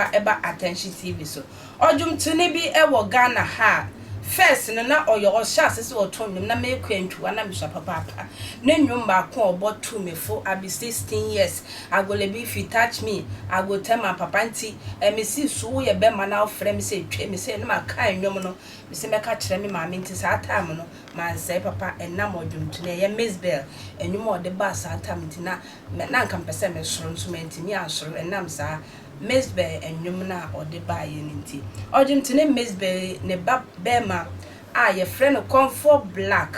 aba attention TV so odum tune bi ewo Ghana ha first na oyo shase se otonnim na me kwantwa na me papa na nwom ba ko obotu me fo abi 16 years agole bi if you touch me I go tell my papa nti me si so ye be ma na ofre me se twa me se na ma kan nwom no me se me ka kire me ma me nti sa time no man say papa enam odum tune ye MzBel's enwom ode ba sa time nti na nka mpese me soro nso me nti mi asoro enam sa MzBel's enwom na ode ba ye nti odum tune MzBel's ne ba bema your friend Okomfo black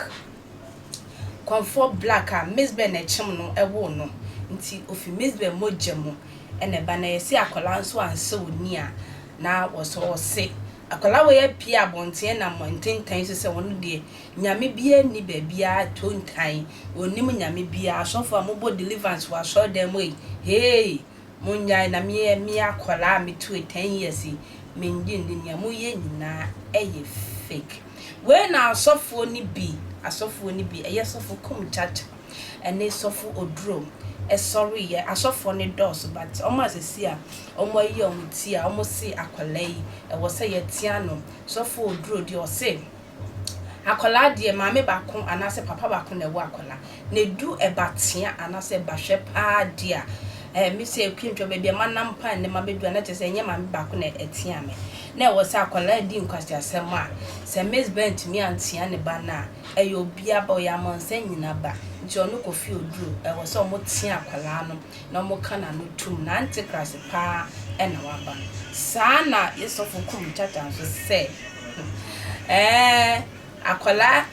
a MzBel's na chim no ewo no nti ofi MzBel's mojamo ene ba na yesi akola nso anse oni a na woso se akola we ya pia bonten na monten so se wono de nyame bia ni ba bia tontan onim nyame bia asofo amobo deliverance wa so dem we hey munya na mi akola mi 10 years me ndin nya mo ye nyina eye fake when asofo ni bi eye sofo Kumchacha ene sofo Oduro sorry ye asofo ni dos but almost see a omo ye omuti a omo see akola yi wo say ye tia no sofo Oduro de o say akola de maame bako anase papa bako na wo akola na du ebatia anase bahwe pa dia mi say kwintwa bebia manam pan ne mabedu na tese nya maame bako na etia me na wo say akola di nkwasi asem a se MzBel's mi antia ne ba na eyo bia ba ya monse nyina ba nti ono Kofi Oduro wo say omo tia akola no na omo kana no tum na antikrasi pa na waba sa na yesofo Kumchacha so say akola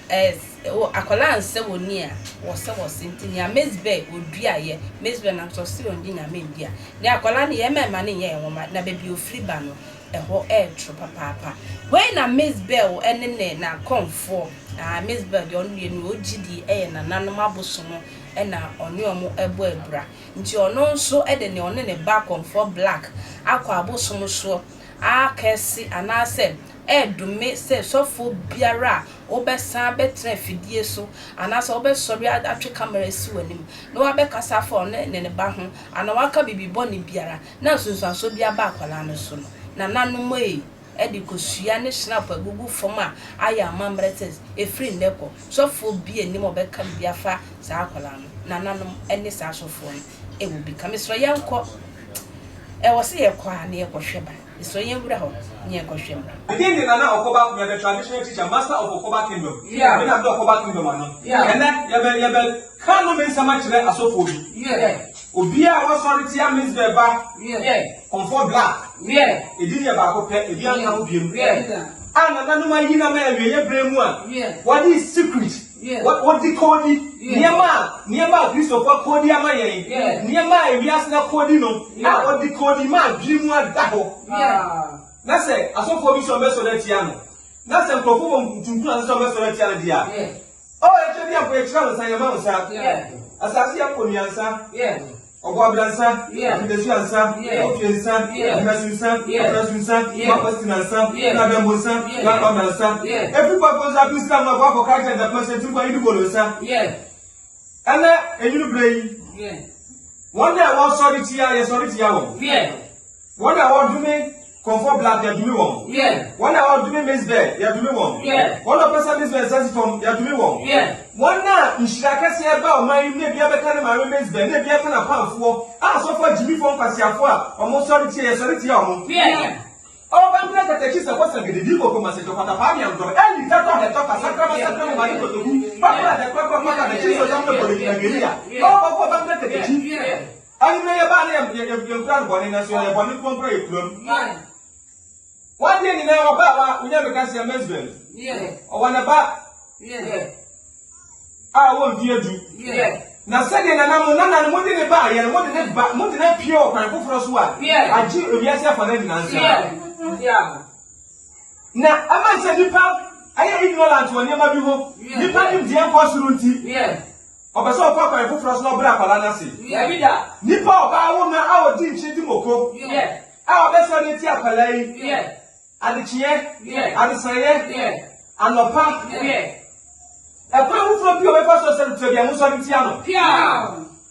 nse woni a wo se wo sinti ya MzBel's odua ye MzBel's na so se ondi nya mendia na akola ne ye mema ne ye woma na bebi ofri ba no eho tro papa when na MzBel's ene na Okomfo MzBel's de onu ye no ogidi na nanom abosomo na oni omo ebo ebra nti ono nso de ne one ne ba Okomfo black akwa abosomo so akesi anase edume se sofo biara obesa betre fidie so anase obesori atwe camera si wanim na wabekasa fo ne ba ho ana waka bibi boni biara na sunsanso bia ba akwala no so no na nanom edi kosua ne snap agugu fom a aya mamretes efri ndeko sofo bia nim obeka bia fa sa akwala no na nanom ene sa sofo no e wo bi kamesro yanko e wo se ye kwa na ye kohweba so yen wura ho nye kohwem again the nana Okoba the traditional teacher master of Okoba kingdom we have the Okoba kingdom ano and then yebel kan no men sama kire asofo bi obi a wo sorry tia MzBel's ba Okomfo black edidi e ba ko pe ebi an kan obiem ana nanu ma yi na ma ewe ye bremu a what is secret what the code niema Christopher code ama yen niema ewi asna code no what the code ma dream a daho na say asofo bi so be so that ya no na say nkofo bo ntuntu an so be so that ya no dia oh e che dia ko e kira nsa yema nsa asasi ya ko niansa Ogo abransa, afidesu ansa, ofiensa, afidesunsa, afidesunsa, mapastinansa, nabembosa, nabamansa. Every purpose of this time of for character that person to go into and you brain. One day I was sorry to you, sorry to you. One day I want to make Okomfo black, you do me wrong. One day I want to make MzBel's, you do me wrong. One person MzBel's says from you do me wrong. One now, you should have said about my maybe a better my MzBel's, maybe a kind of pound for. I so far Jimmy from Cassiafua, almost sorry to you. Oh, I'm glad that the kids are possible. The people come and say, Dr. Fabian, and the doctor had talked Sacramento, Papa, the Papa, the kids of Nigeria. Oh, I'm glad that the chief. I may have your grandborn in a one complete room. One day in our Baba, we never can see a MzBel's. Or one about. I won't hear you. Now, second, and I'm not in a bar, and what in a pure and for us one. I do yourself for them answer. Now, I might say, I am ignorant when you are home. You can't give the impossibility. Or so far, I put for us no black or anasi. Nipa, I won't know our team Chitimoko. Our best on the Tiapalay. And the chair, and the Saye, and the park. A pound from your first to be a Mussolitiano.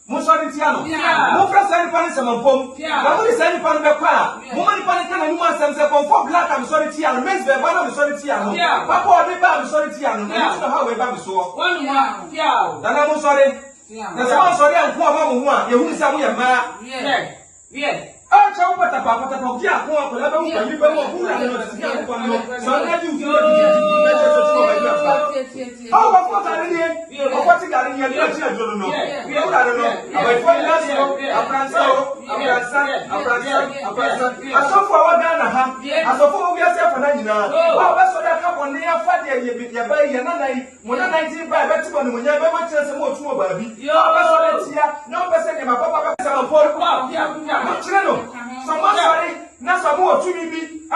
Musori tiano. Mo fra sani pani samampom. Na mo sani pani be kwa. Mo mani pani kana ni mo asem se Okomfo black am sorry tiano. MzBel's ba na me sorry tiano. Papa odi ba me sorry tiano. Na so how we ba me so. One wa. Yeah. Na mo sorry. Na so mo sorry an ko ama mo ho a ye hu nsa mo ye ma. Yeah. Ah, chau pata kia ko ko la ba ko ni ba mo hu na no si ko ko no. So na ju ki na je so ti ba ya. How ba ko ta ni? O ko ti ga ni ya ni ti ajo no. We o da no. About 4 years ago, Afransa. Asofo wa Ghana ha. Asofo wo bi ase fa na nyina. Wa ba so da ka ko ni afa de ye ba ye na nai. Mo na 19 ba be ti bo ni mo nya be mo kire se mo tu mo ba bi. Wa ba so da tia. No be se ni ma papa ba se ma for. Mo kire no. So much sorry, na so mo tu mi bi. I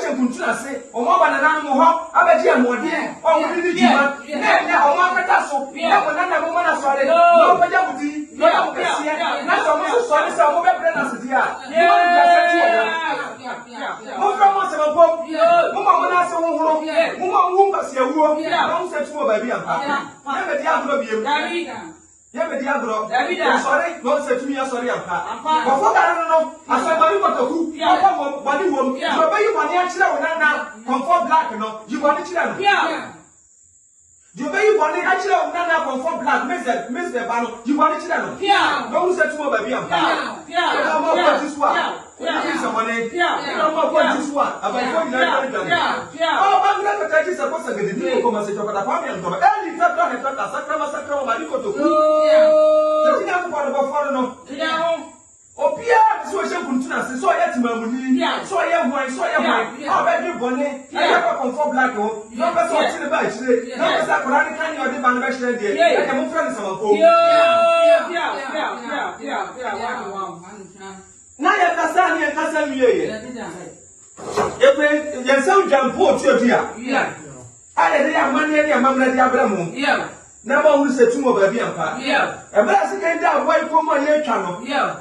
should continue say, o mo ba na na mo ho, abeji amode, o mo di jima. Na o mo akata so, na mo na mo na sorry. No ba ja budi, no ya mo kese. Na so mo sorry say mo be bre na se dia. Mo ni ya se ti o ya. Mo fra mo se mo pom. Mo ma mo na se wo huro. Mo ma wo mba se awuo. Na mo se tu mo ba bi ampa. Na me dia agro bi em. Yeah, but Diablo, sorry, not say to me, sorry, I'm before that, no, I said, Body Motoku, Body Woman, you obey you money, actually, now, Comfort Black, no, you want it, yeah. You obey you money, actually, now, Comfort Black, MzBel's Bano, you want it, yeah. Don't say to me, baby, I'm no more for this one. Some money, no more for this one. About 4 years, oh, I'm not going to suppose I get the new conversation of the family and early Sacrament, Marico to Opia, so she continue so yet mamuni, so ya wine, so ya wine. How about you, Bonnie? I have a Comfort Black. No, that's what's in the bag today. No, that's a Quran can you demand by share there. I can move friends of a now you can Cassan, you so jump for Chia. I had money and Mamma Diabramo. Yeah. Number who said two of baby and pa. Yeah. A blessing came down white from my hair channel. Yeah.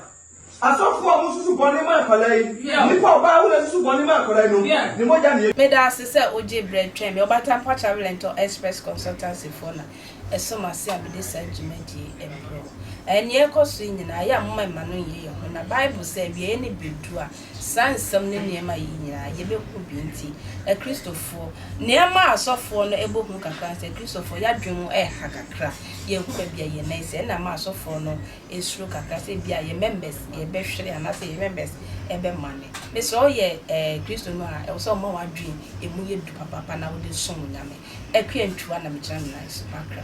I saw 4 months to Bonima Colay. Yeah. You pop out as to Bonima Colay. Yeah. The more than you made us say OJ bread train, your butter patch to express consultancy for now. A summer say this sentiment and pro. And ye costing I am my manu ye when the Bible say be any bidua, sans some near my yina, ye be binti, a Christopher. Near my soft for no able who can say Christopher, ya dream a hacker, ye could be a nice and a mass of for no is true, I say be a members, ye best and I say members, and be money. Miss all ye a Christopher, also more dream, a movie to papa now with the song, a queen to one of the nice macra.